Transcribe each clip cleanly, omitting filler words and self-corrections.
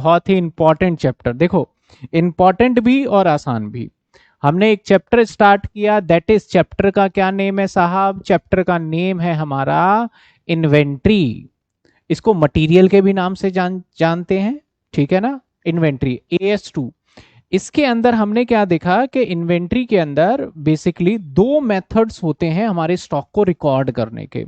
बहुत ही important chapter. देखो, important भी और आसान भी। हमने एक चैप्टर स्टार्ट किया, दैट इज चैप्टर का क्या नेम है साहब? चैप्टर का नेम है हमारा इन्वेंट्री। इसको मटेरियल के भी नाम से जानते हैं, ठीक है ना? Inventory, AS2। इसके अंदर हमने क्या देखा कि इन्वेंट्री के अंदर बेसिकली दो मेथड्स होते हैं हमारे स्टॉक को रिकॉर्ड करने के।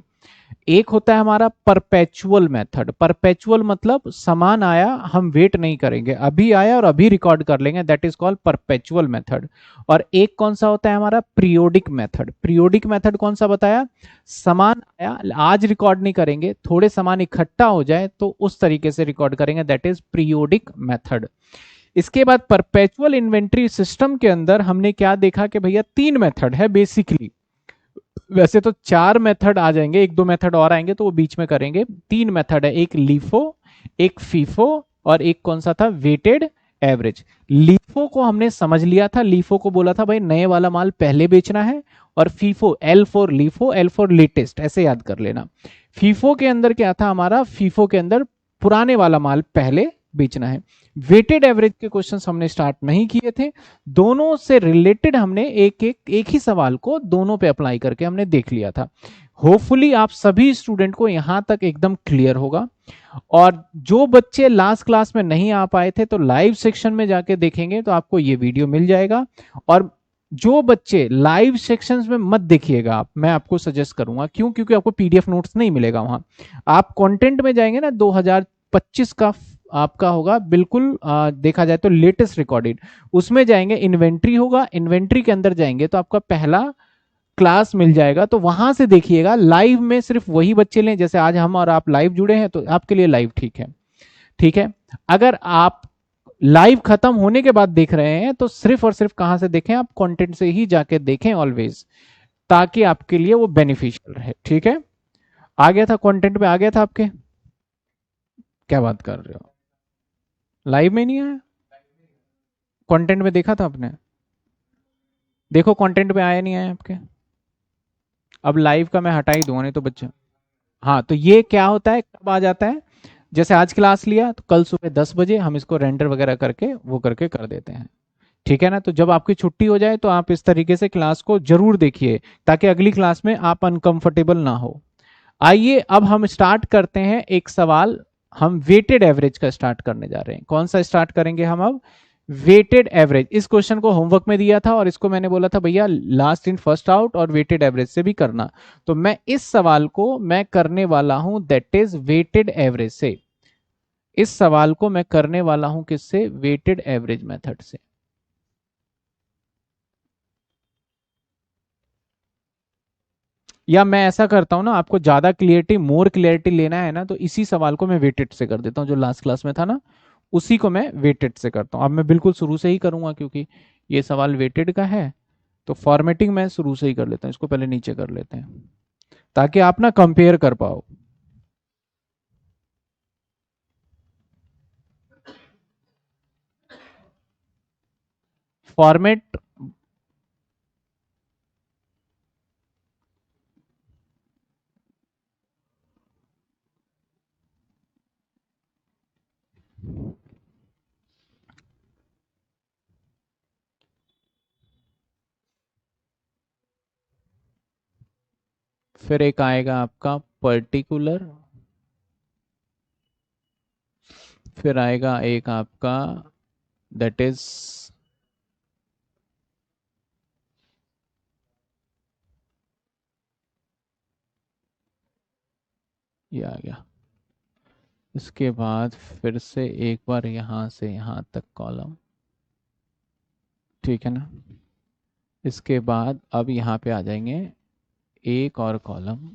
एक होता है हमारा परपेचुअल मेथड। परपेचुअल मतलब सामान आया, हम वेट नहीं करेंगे, अभी आया और अभी रिकॉर्ड कर लेंगे, that is called perpetual method. और एक कौन सा होता है हमारा? Periodic method. पीरियोडिक मेथड कौन सा बताया? सामान आया, आज रिकॉर्ड नहीं करेंगे, थोड़े सामान इकट्ठा हो जाए तो उस तरीके से रिकॉर्ड करेंगे, दैट इज पीरियोडिक मेथड। इसके बाद परपेचुअल इन्वेंट्री सिस्टम के अंदर हमने क्या देखा कि भैया तीन मेथड है बेसिकली। वैसे तो चार मेथड आ जाएंगे, एक दो मेथड और आएंगे तो वो बीच में करेंगे। तीन मेथड है, एक लीफो, एक फीफो और एक कौन सा था? Weighted average. लीफो को हमने समझ लिया था, लीफो को बोला था भाई नए वाला माल पहले बेचना है। और FIFO, L for LIFO, L for latest, ऐसे याद कर लेना। फीफो के अंदर क्या था हमारा? फीफो के अंदर पुराने वाला माल पहले बेचना है। वेटेड एवरेज के क्वेश्चंस हमने स्टार्ट नहीं किए थे। दोनों से रिलेटेड हमने एक ही सवाल को दोनों पे अप्लाई करके हमने देख लिया था। होपफुली आप सभी स्टूडेंट को यहां तक एकदम क्लियर होगा। और जो बच्चे लास्ट क्लास में नहीं आ पाए थे तो लाइव सेक्शन में जाके देखेंगे तो आपको ये वीडियो मिल जाएगा। और जो बच्चे लाइव सेक्शंस में मत देखिएगा आप, मैं आपको सजेस्ट करूंगा, क्यों? क्योंकि आपको पीडीएफ नोट्स नहीं मिलेगा वहां। आप कंटेंट में जाएंगे ना, 2025 का आपका होगा बिल्कुल, देखा जाए तो लेटेस्ट रिकॉर्डेड, उसमें जाएंगे, इन्वेंट्री होगा, इन्वेंट्री के अंदर जाएंगे तो आपका पहला क्लास मिल जाएगा, तो वहां से देखिएगा। लाइव में सिर्फ वही बच्चे लें, जैसे आज हम और आप लाइव जुड़े हैं तो आपके लिए लाइव ठीक है, ठीक है। अगर आप लाइव खत्म होने के बाद देख रहे हैं तो सिर्फ और सिर्फ कहां से देखें? आप कंटेंट से ही जाके देखें ऑलवेज, ताकि आपके लिए वो बेनिफिशियल रहे, ठीक है? आ गया था कंटेंट में, आ गया था आपके? क्या बात कर रहे हो, लाइव में नहीं आया? कंटेंट में देखा था आपने? देखो कंटेंट में आया नहीं आया आपके? अब लाइव का मैं हटा ही दूंगा, नहीं तो बच्चे। हाँ, तो ये क्या होता है, कब आ जाता है? जैसे आज क्लास लिया तो कल सुबह 10 बजे हम इसको रेंडर वगैरह करके वो करके कर देते हैं, ठीक है ना? तो जब आपकी छुट्टी हो जाए तो आप इस तरीके से क्लास को जरूर देखिए, ताकि अगली क्लास में आप अनकंफर्टेबल ना हो। आइए अब हम स्टार्ट करते हैं एक सवाल। हम वेटेड एवरेज का स्टार्ट करने जा रहे हैं। कौन सा स्टार्ट करेंगे हम अब? Weighted average. इस क्वेश्चन को होमवर्क में दिया था और इसको मैंने बोला था भैया लास्ट इन फर्स्ट आउट और वेटेड एवरेज से भी करना। तो मैं इस सवाल को मैं करने वाला हूं, दैट इज वेटेड एवरेज से। इस सवाल को मैं करने वाला हूं किससे? वेटेड एवरेज मेथड से। या मैं ऐसा करता हूं ना, आपको ज्यादा क्लियरिटी, मोर क्लियरिटी लेना है ना, तो इसी सवाल को मैं वेटेड से कर देता हूं, जो लास्ट क्लास में था ना, उसी को मैं वेटेड से करता हूं। अब मैं बिल्कुल शुरू से ही करूंगा क्योंकि ये सवाल वेटेड का है। तो फॉर्मेटिंग मैं शुरू से ही कर लेता हूं, इसको पहले नीचे कर लेते हैं ताकि आप ना कंपेयर कर पाओ। फॉर्मेट, फिर एक आएगा आपका पर्टिकुलर, फिर आएगा एक आपका दैट इज, ये आ गया। इसके बाद फिर से एक बार यहां से यहां तक कॉलम, ठीक है ना? इसके बाद अब यहाँ पे आ जाएंगे एक और कॉलम,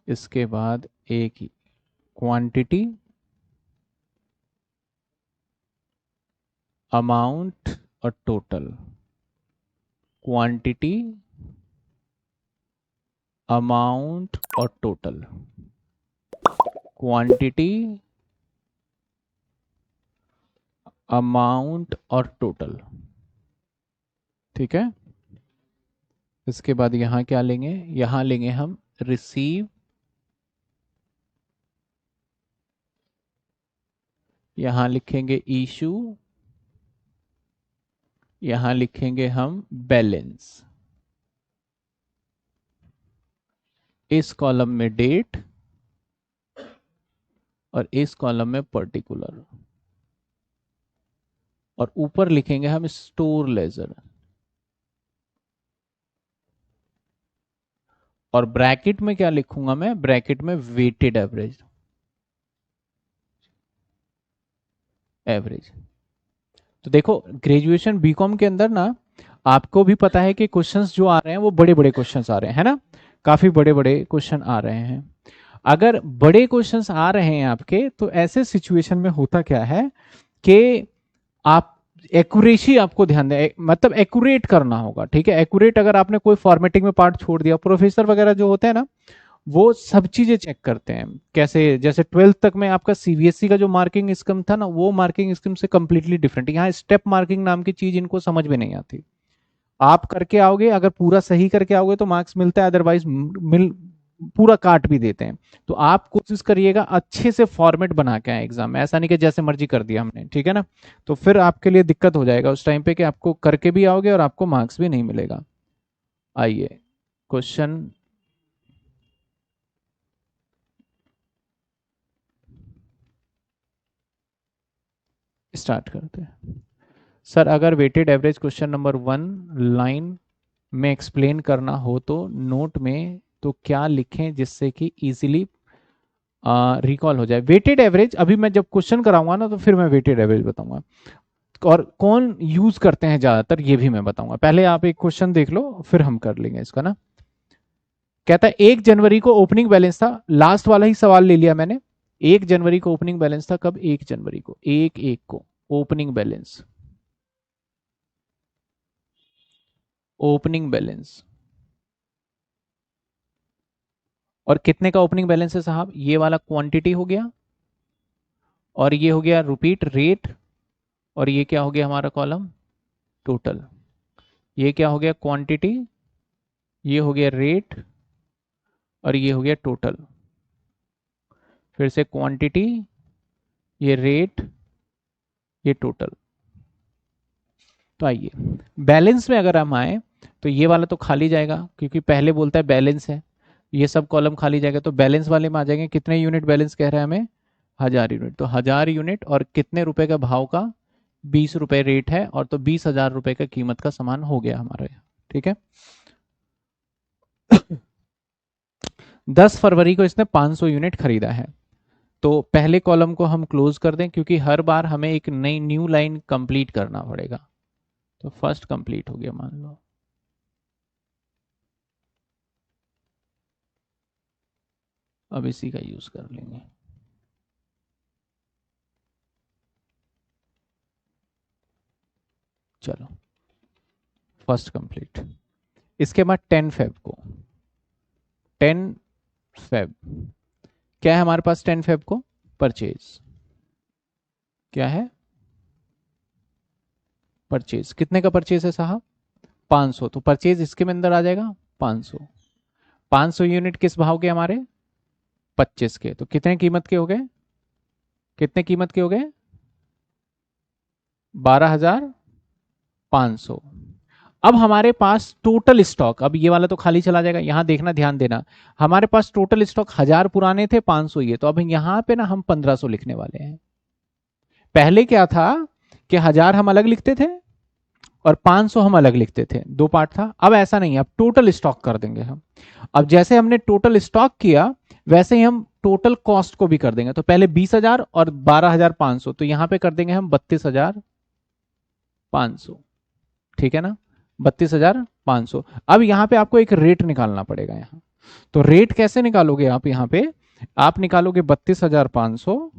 इसके बाद एक क्वांटिटी, अमाउंट और टोटल। क्वांटिटी, अमाउंट और टोटल। क्वांटिटी, अमाउंट और टोटल, ठीक है? इसके बाद यहाँ क्या लेंगे? यहाँ लेंगे हम रिसीव, यहां लिखेंगे इशू, यहां लिखेंगे हम बैलेंस, इस कॉलम में डेट और इस कॉलम में पर्टिकुलर, और ऊपर लिखेंगे हम स्टोर लेजर, और ब्रैकेट में क्या लिखूंगा मैं, ब्रैकेट में वेटेड एवरेज, एवरेज। तो देखो ग्रेजुएशन बीकॉम के अंदर ना आपको भी पता है कि क्वेश्चंस जो आ रहे हैं वो बड़े बड़े क्वेश्चंस आ रहे हैं, है ना, काफी बड़े बड़े क्वेश्चन आ रहे हैं। अगर बड़े क्वेश्चंस आ रहे हैं आपके, तो ऐसे सिचुएशन में होता क्या है कि आप एक्यूरेसी आपको ध्यान दें, मतलब एक्यूरेट करना होगा, ठीक है। एक्यूरेट, अगर आपने कोई फॉर्मेटिंग में पार्ट छोड़ दिया, प्रोफेसर वगैरह जो होते हैं ना वो सब चीजें चेक करते हैं। कैसे, जैसे 12th तक में आपका सीबीएसई का जो मार्किंग स्कीम था ना, वो मार्किंग स्कीम से कंप्लीटली डिफरेंट। यहाँ स्टेप मार्किंग नाम की चीज इनको समझ में नहीं आती। आप करके आओगे, अगर पूरा सही करके आओगे तो मार्क्स मिलता है, अदरवाइज मिल पूरा काट भी देते हैं। तो आप कोशिश करिएगा अच्छे से फॉर्मेट बना के आए एग्जाम में, ऐसा नहीं कि जैसे मर्जी कर दिया हमने, ठीक है ना। तो फिर आपके लिए दिक्कत हो जाएगा उस टाइम पे कि आपको करके भी आओगे और आपको मार्क्स भी नहीं मिलेगा। आइए क्वेश्चन स्टार्ट करते हैं। सर अगर weighted average question number 1 line में एक्सप्लेन करना हो तो नोट में तो क्या लिखें जिससे कि इजीली रिकॉल हो जाए। वेटेड एवरेज अभी मैं जब क्वेश्चन कराऊंगा ना तो फिर मैं वेटेड एवरेज बताऊंगा, और कौन यूज करते हैं ज्यादातर ये भी मैं बताऊंगा। पहले आप एक क्वेश्चन देख लो फिर हम कर लेंगे इसका ना। कहता है 1 जनवरी को ओपनिंग बैलेंस था, लास्ट वाला ही सवाल ले लिया मैंने। 1 जनवरी को ओपनिंग बैलेंस था, कब, 1 जनवरी को, 1/1 को ओपनिंग बैलेंस, ओपनिंग बैलेंस। और कितने का ओपनिंग बैलेंस है साहब, ये वाला क्वांटिटी हो गया, और ये हो गया रिपीट रेट, और ये क्या हो गया हमारा कॉलम टोटल। ये क्या हो गया क्वांटिटी, ये हो गया रेट, और ये हो गया टोटल। फिर से क्वांटिटी, ये रेट, ये टोटल। तो आइए बैलेंस में अगर हम आए तो ये वाला तो खाली जाएगा क्योंकि पहले बोलता है बैलेंस है, ये सब कॉलम खाली जाएगा। तो बैलेंस वाले में आ जाएंगे, कितने यूनिट बैलेंस कह रहे हैं हमें, 1000 यूनिट। तो 1000 यूनिट, और कितने रुपए का भाव का, 20 रुपए रेट है, और तो 20,000 रुपए का कीमत का सामान हो गया हमारे, ठीक है। 10 फरवरी को इसने 500 यूनिट खरीदा है। तो पहले कॉलम को हम क्लोज कर दें क्योंकि हर बार हमें एक नई न्यू लाइन कंप्लीट करना पड़ेगा। तो फर्स्ट कंप्लीट हो गया मान लो, अब इसी का यूज कर लेंगे। चलो फर्स्ट कंप्लीट। इसके बाद 10 फेब को, 10 फेब क्या है हमारे पास, 10 फेब को परचेज क्या है, परचेज कितने का परचेज है साहब, 500। तो परचेज इसके में अंदर आ जाएगा 500। 500 यूनिट किस भाव के हमारे, 25 के। तो कितने कीमत के हो गए, कितने कीमत के हो गए, 12,500। अब हमारे पास टोटल स्टॉक, अब ये वाला तो खाली चला जाएगा, यहां देखना ध्यान देना, हमारे पास टोटल स्टॉक 1000 पुराने थे, 500 ये। तो अब यहां पे ना हम 1500 लिखने वाले हैं। पहले क्या था कि 1000 हम अलग लिखते थे और 500 हम अलग लिखते थे, दो पार्ट था। अब ऐसा नहीं है, अब टोटल स्टॉक कर देंगे हम। अब जैसे हमने टोटल स्टॉक किया वैसे ही हम टोटल कॉस्ट को भी कर देंगे। तो पहले 20,000 और 12,500, तो यहां पे कर देंगे हम 32,500, ठीक है ना, 32,500। अब यहां पे आपको एक रेट निकालना पड़ेगा यहां। तो रेट कैसे निकालोगे आप, यहां पे आप निकालोगे 32,500,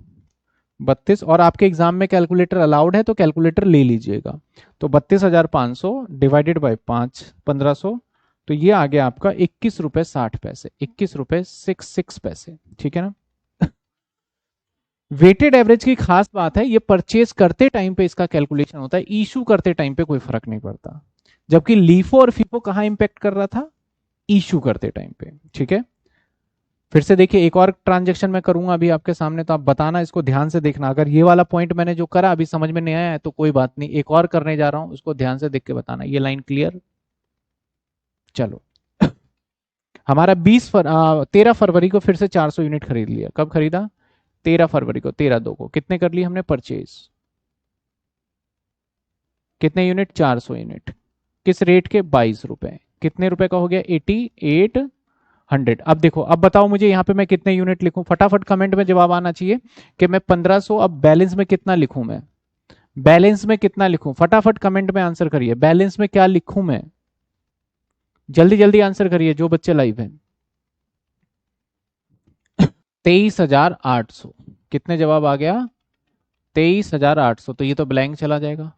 32, और आपके एग्जाम में कैलकुलेटर अलाउड है तो कैलकुलेटर ले लीजिएगा। तो 32,500 डिवाइडेड बाई 5, 1500, तो ये आ गया आपका 21 रुपए 60 पैसे, 21 रुपए 66 पैसे, ठीक है ना। वेटेड एवरेज की खास बात है, ये परचेज करते टाइम पे इसका कैलकुलेशन होता है, इशू करते टाइम पे कोई फर्क नहीं पड़ता। जबकि लीफो और फीफो कहां इंपैक्ट कर रहा था, इशू करते टाइम पे, ठीक है। फिर से देखिए, एक और ट्रांजेक्शन मैं करूंगा अभी आपके सामने, तो आप बताना, इसको ध्यान से देखना। अगर ये वाला पॉइंट मैंने जो करा अभी समझ में नहीं आया है तो कोई बात नहीं, एक और करने जा रहा हूं, उसको ध्यान से देख के बताना। ये लाइन क्लियर? चलो। हमारा 13 फरवरी को फिर से 400 यूनिट खरीद लिया। कब खरीदा? 13 फरवरी को, 13/2 को। कितने कर लिए हमने परचेज? कितने यूनिट? 400 यूनिट। किस रेट के? 22 रुपए। कितने रुपए का हो गया? 8800। अब देखो, अब बताओ मुझे यहाँ पे मैं कितने यूनिट लिखूं? फटाफट कमेंट में जवाब आना चाहिए कि मैं 1500। अब बैलेंस में कितना लिखूं मैं? बैलेंस में कितना लिखूं? फटाफट कमेंट में आंसर करिए, बैलेंस में क्या लिखूं मैं? जल्दी जल्दी आंसर करिए जो बच्चे लाइव हैं। 23,800। कितने जवाब आ गया? 23,800। तो ये तो ब्लैंक चला जाएगा।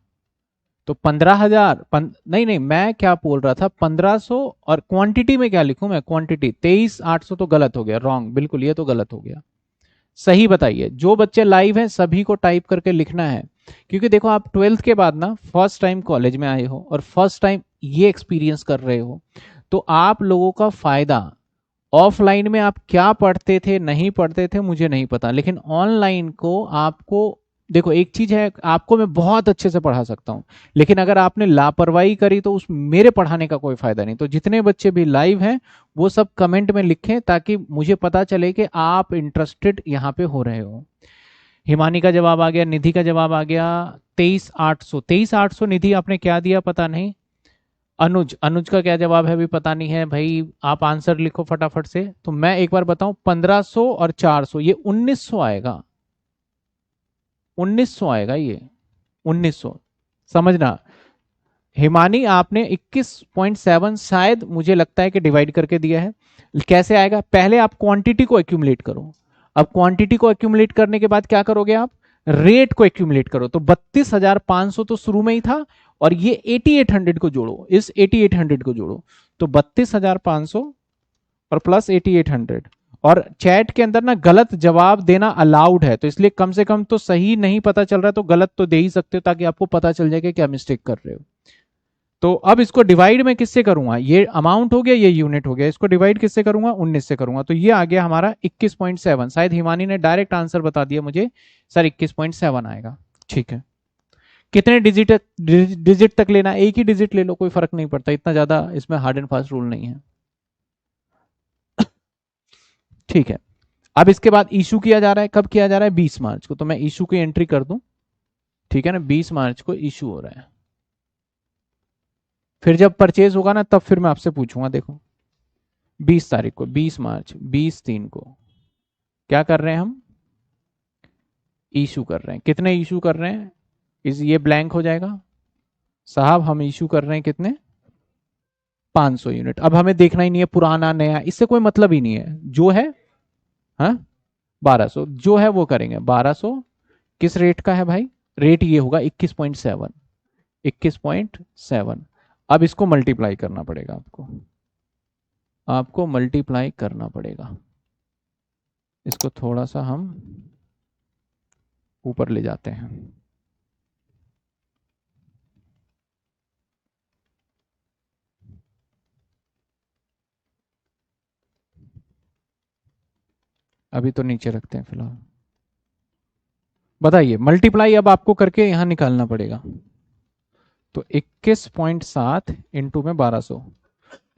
तो 15,000 नहीं नहीं, मैं क्या बोल रहा था? 1500। और क्वांटिटी में क्या लिखूं मैं? क्वांटिटी 23,800 तो गलत हो गया, रॉन्ग बिल्कुल, ये तो गलत हो गया। सही बताइए, जो बच्चे लाइव हैं सभी को टाइप करके लिखना है। क्योंकि देखो, आप 12th के बाद ना फर्स्ट टाइम कॉलेज में आए हो और फर्स्ट टाइम ये एक्सपीरियंस कर रहे हो, तो आप लोगों का फायदा, ऑफलाइन में आप क्या पढ़ते थे नहीं पढ़ते थे मुझे नहीं पता, लेकिन ऑनलाइन को आपको, देखो एक चीज है, आपको मैं बहुत अच्छे से पढ़ा सकता हूं, लेकिन अगर आपने लापरवाही करी तो उस मेरे पढ़ाने का कोई फायदा नहीं। तो जितने बच्चे भी लाइव हैं वो सब कमेंट में लिखें ताकि मुझे पता चले कि आप इंटरेस्टेड यहाँ पे हो रहे हो। हिमानी का जवाब आ गया, निधि का जवाब आ गया। 23,800। 23,800 निधि आपने क्या दिया पता नहीं। अनुज, अनुज का क्या जवाब है अभी पता नहीं है भाई। आप आंसर लिखो फटाफट से। तो मैं एक बार बताऊं, 1500 और 400 ये 1900 आएगा। 1900 आएगा ये, 1900। समझना। हिमानी आपने 21.7 शायद मुझे लगता है कि डिवाइड करके दिया है। कैसे आएगा? पहले आप क्वांटिटी को एक्यूमुलेट करो। अब क्वांटिटी को एक्यूमुलेट करने के बाद क्या करोगे आप? रेट को एक्यूमुलेट करो। तो 32,500 तो शुरू में ही था, और ये 8800 को जोड़ो, इस 8800 को जोड़ो। तो 32,500 और प्लस 8800। और चैट के अंदर ना गलत जवाब देना अलाउड है, तो इसलिए कम से कम तो सही नहीं पता चल रहा है तो गलत तो दे ही सकते हो, ताकि आपको पता चल जाए कि क्या मिस्टेक कर रहे हो। तो अब इसको डिवाइड में किससे करूंगा? ये अमाउंट हो गया, ये यूनिट हो गया, इसको डिवाइड किससे करूंगा? 19 से करूंगा। तो ये आ गया हमारा 21.7। शायद हिमानी ने डायरेक्ट आंसर बता दिया मुझे, सर 21.7 आएगा। ठीक है। कितने डिजिट डिजिट तक लेना? एक ही डिजिट ले लो, कोई फर्क नहीं पड़ता, इतना ज्यादा इसमें हार्ड एंड फास्ट रूल नहीं है। ठीक है। अब इसके बाद इशू किया जा रहा है। कब किया जा रहा है? 20 मार्च को। तो मैं इशू की एंट्री कर दूं, ठीक है ना? 20 मार्च को इशू हो रहा है। फिर जब परचेज होगा ना तब फिर मैं आपसे पूछूंगा। देखो 20 तारीख को, 20 मार्च, 20/3 को क्या कर रहे हैं हम? इशू कर रहे हैं। कितने इशू कर रहे हैं? इस ये ब्लैंक हो जाएगा साहब। हम इशू कर रहे हैं कितने? 500 यूनिट। अब हमें देखना ही नहीं है पुराना नया, इससे कोई मतलब ही नहीं है, जो है। हाँ, 1200 जो है वो करेंगे। 1200 किस रेट का है भाई? रेट ये होगा 21.7। 21.7। अब इसको मल्टीप्लाई करना पड़ेगा आपको, आपको मल्टीप्लाई करना पड़ेगा। इसको थोड़ा सा हम ऊपर ले जाते हैं। अभी तो नीचे रखते हैं फिलहाल। बताइए, मल्टीप्लाई अब आपको करके यहां निकालना पड़ेगा। तो 21.7 इंटू में 1200,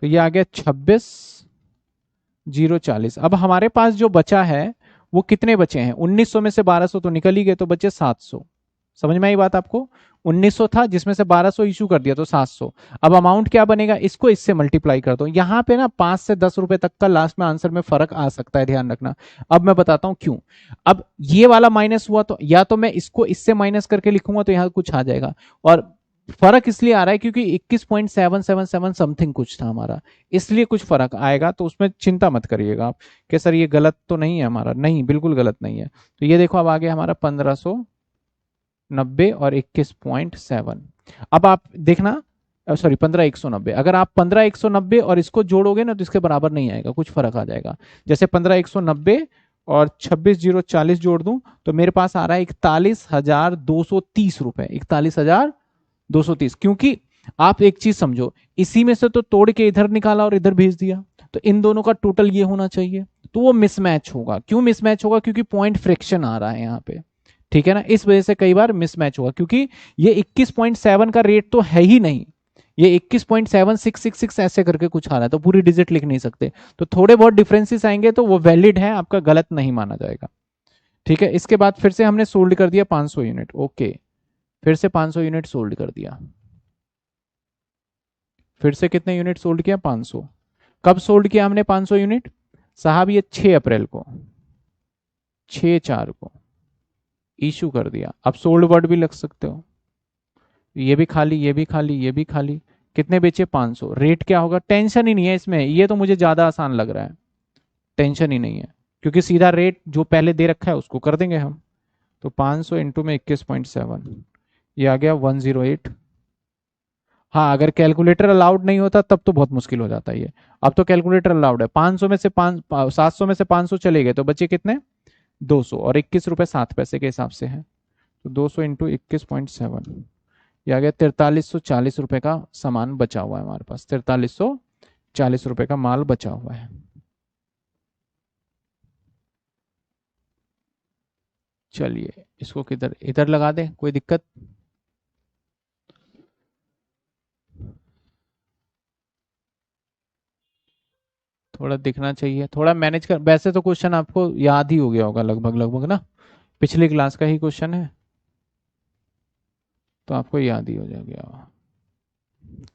तो ये आ गया 26,040। अब हमारे पास जो बचा है वो कितने बचे हैं? 1900 में से 1200 तो निकल ही गए, तो बचे 700। समझ में आई बात आपको? 1900 था जिसमें से 1200 इशू कर दिया, तो 700। अब अमाउंट क्या बनेगा? इसको इससे मल्टीप्लाई कर दो। यहां पे ना 5 से 10 रुपए तक का लास्ट में आंसर में फर्क आ सकता है, ध्यान रखना। अब मैं बताता हूं क्यों। अब ये वाला माइनस हुआ तो या तो मैं इसको इससे माइनस करके लिखूंगा तो यहां कुछ आ जाएगा, और फर्क इसलिए आ रहा है क्योंकि 21.777 समथिंग कुछ था हमारा, इसलिए कुछ फर्क आएगा। तो उसमें चिंता मत करिएगा आप कि सर ये गलत तो नहीं है हमारा। नहीं, बिल्कुल गलत नहीं है। तो ये देखो अब आ गया हमारा 1590 और 21.7। अब आप देखना, सॉरी 15,190। अगर आप 15,190 और इसको जोड़ोगे ना तो इसके बराबर नहीं आएगा, कुछ फर्क आ जाएगा। जैसे 15,190 और 26,040 जोड़ दूं तो मेरे पास आ रहा है 41,230 रुपए। 41,230। क्योंकि आप एक चीज समझो, इसी में से तो तोड़ के इधर निकाला और इधर भेज दिया, तो इन दोनों का टोटल ये होना चाहिए। तो वो मिसमैच होगा। क्यों मिसमैच होगा? क्योंकि पॉइंट फ्रिक्शन आ रहा है यहाँ पे, ठीक है ना, इस वजह से कई बार मिसमैच होगा, क्योंकि ये 21.7 का रेट तो है ही नहीं, ये 21.7666 ऐसे करके कुछ आ रहा है, तो पूरी डिजिट लिख नहीं सकते, तो थोड़े बहुत डिफरेंसेस आएंगे तो वो वैलिड है, आपका गलत नहीं माना जाएगा, ठीक है। इसके बाद फिर से हमने सोल्ड कर दिया 500 यूनिट, ओके, फिर से 500 यूनिट सोल्ड कर दिया, फिर से कितने यूनिट सोल्ड किया? 500। कब सोल्ड किया हमने 500 यूनिट साहब? ये 6 अप्रैल को, 6/4 को इशू कर दिया। अब सोल्ड वर्ड भी लग सकते हो, ये भी खाली, ये भी खाली, ये भी खाली, कितने बेचे? 500। रेट क्या होगा? टेंशन ही नहीं है इसमें, ये तो मुझे ज्यादा आसान लग रहा है, टेंशन ही नहीं है, क्योंकि सीधा रेट जो पहले दे रखा है उसको कर देंगे हम। तो 500 इंटू में 21.7, ये आ गया 108। हाँ, अगर कैलकुलेटर अलाउड नहीं होता तब तो बहुत मुश्किल हो जाता है ये, अब तो कैलकुलेटर अलाउड है। 500 में से 700 में से 500 चले गए तो बचे कितने? 200, और 21 रुपए 7 पैसे के हिसाब से है, तो 200 इंटू 21.7, ये आ गया 4340 रुपए का सामान बचा हुआ है हमारे पास, 4340 रुपए का माल बचा हुआ है। चलिए इसको किधर, इधर लगा दें, कोई दिक्कत? थोड़ा दिखना चाहिए, थोड़ा मैनेज कर, वैसे तो क्वेश्चन आपको याद ही हो गया होगा लगभग लगभग ना, पिछली क्लास का ही क्वेश्चन है, तो आपको याद ही हो जाएगा।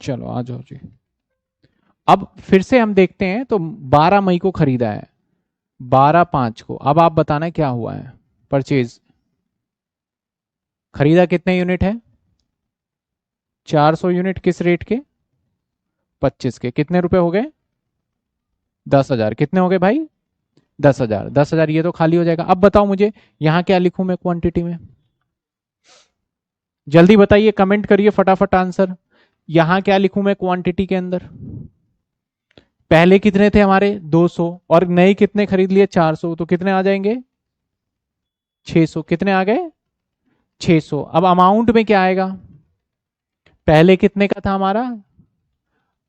चलो आ जाओ जी। अब फिर से हम देखते हैं, तो 12 मई को खरीदा है, 12/5 को, अब आप बताना क्या हुआ है परचेज। खरीदा कितने यूनिट है? 400 यूनिट, किस रेट के? 25 के, कितने रुपए हो गए? 10,000। कितने हो गए भाई? 10,000। 10,000 ये तो खाली हो जाएगा। अब बताओ मुझे यहां क्या लिखूं मैं क्वांटिटी में, जल्दी बताइए, कमेंट करिए फटाफट आंसर। यहां क्या लिखूं मैं क्वांटिटी के अंदर? पहले कितने थे हमारे? 200, और नए कितने खरीद लिए? 400, तो कितने आ जाएंगे? 600। कितने आ गए? 600। अब अमाउंट में क्या आएगा? पहले कितने का था हमारा?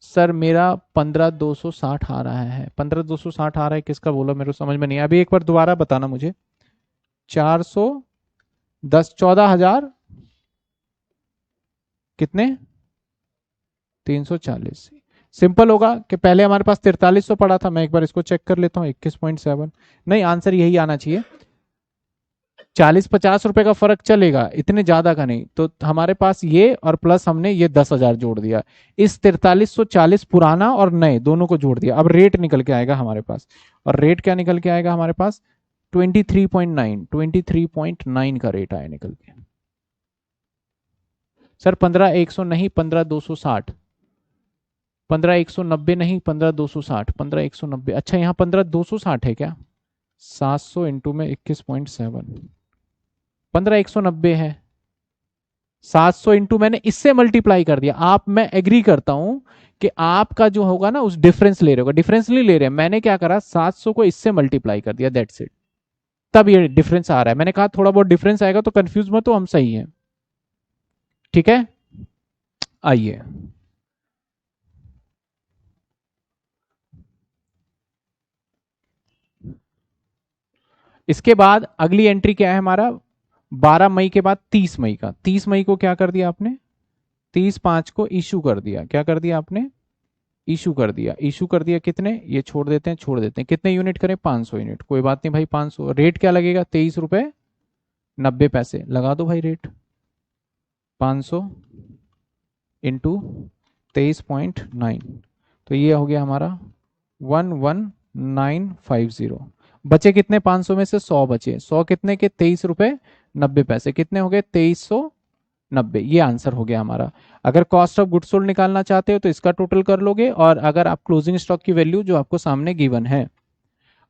सर मेरा 15,260 आ रहा है, 15,260 आ रहा है, किसका बोला मेरे को समझ में नहीं, अभी एक बार दोबारा बताना मुझे। 410, 14,000 कितने? 340। सिंपल होगा कि पहले हमारे पास 4300 पड़ा था, मैं एक बार इसको चेक कर लेता हूँ, 21.7, नहीं आंसर यही आना चाहिए। 40-50 रुपए का फर्क चलेगा, इतने ज्यादा का नहीं, तो हमारे पास ये और प्लस हमने ये 10,000 जोड़ दिया, इस 4340 पुराना और नए दोनों को जोड़ दिया। अब रेट निकल के आएगा हमारे पास, और रेट क्या निकल के आएगा हमारे पास? 23.9 का रेट आया निकल के। सर 15,100 नहीं, 15,260, 15,190 नहीं, 15,260, 15,190, अच्छा यहाँ 15,260 है क्या? 700 इंटू में 21.7, 15,190 है, 700 इंटू मैंने इससे मल्टीप्लाई कर दिया। आप, मैं एग्री करता हूं कि आपका जो होगा ना उस डिफरेंस ले रहे होगा, डिफरेंस नहीं ले रहे, मैंने क्या करा 700 को इससे मल्टीप्लाई कर दिया, दैट्स इट, तब ये डिफरेंस आ रहा है। मैंने कहा थोड़ा बहुत डिफरेंस आएगा तो कंफ्यूज मत, तो हम सही है, ठीक है। आइए इसके बाद अगली एंट्री क्या है हमारा? 12 मई के बाद 30 मई का, 30 मई को क्या कर दिया आपने? 30/5 को इशू कर दिया, क्या कर दिया आपने? इशू कर दिया। इशू कर दिया कितने? ये छोड़ देते हैं, छोड़ देते हैं, कितने यूनिट करें? 500 यूनिट, कोई बात नहीं भाई 500। रेट क्या लगेगा? 23 रुपए 90 पैसे, लगा दो भाई रेट, 500 इंटू 23.9, तो ये हो गया हमारा 11,950। बचे कितने 500 में से? 100 बचे, 100 कितने के? 23 रुपए 90 पैसे, कितने हो गए? 2390, ये आंसर हो गया हमारा। अगर कॉस्ट ऑफ गुड्स सोल्ड निकालना चाहते हो तो इसका टोटल कर लोगे, और अगर आप क्लोजिंग स्टॉक की वैल्यू जो आपको सामने गिवन है।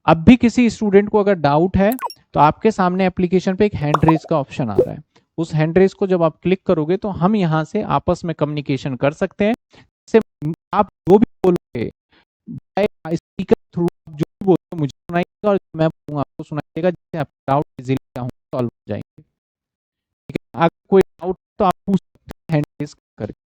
अब भी किसी स्टूडेंट को अगर डाउट है तो आपके सामने एप्लीकेशन पे एक हैंड रेज का ऑप्शन आ रहा है, उस हैंड रेज को जब आप क्लिक करोगे तो हम यहाँ से आपस में कम्युनिकेशन कर सकते हैं। से आप जो भी बोलोगे स्पीकर थ्रू, जो भी बोलोगे मुझे सुनाइएगा, और मैं बोलूंगा आपको सुनाइएगा, जिससे आपका डाउट इजीली सॉल्व हो जाएंगे, ठीक है। अगर कोई डाउट तो आप पूछ सकते हैं हैंड रेज करके।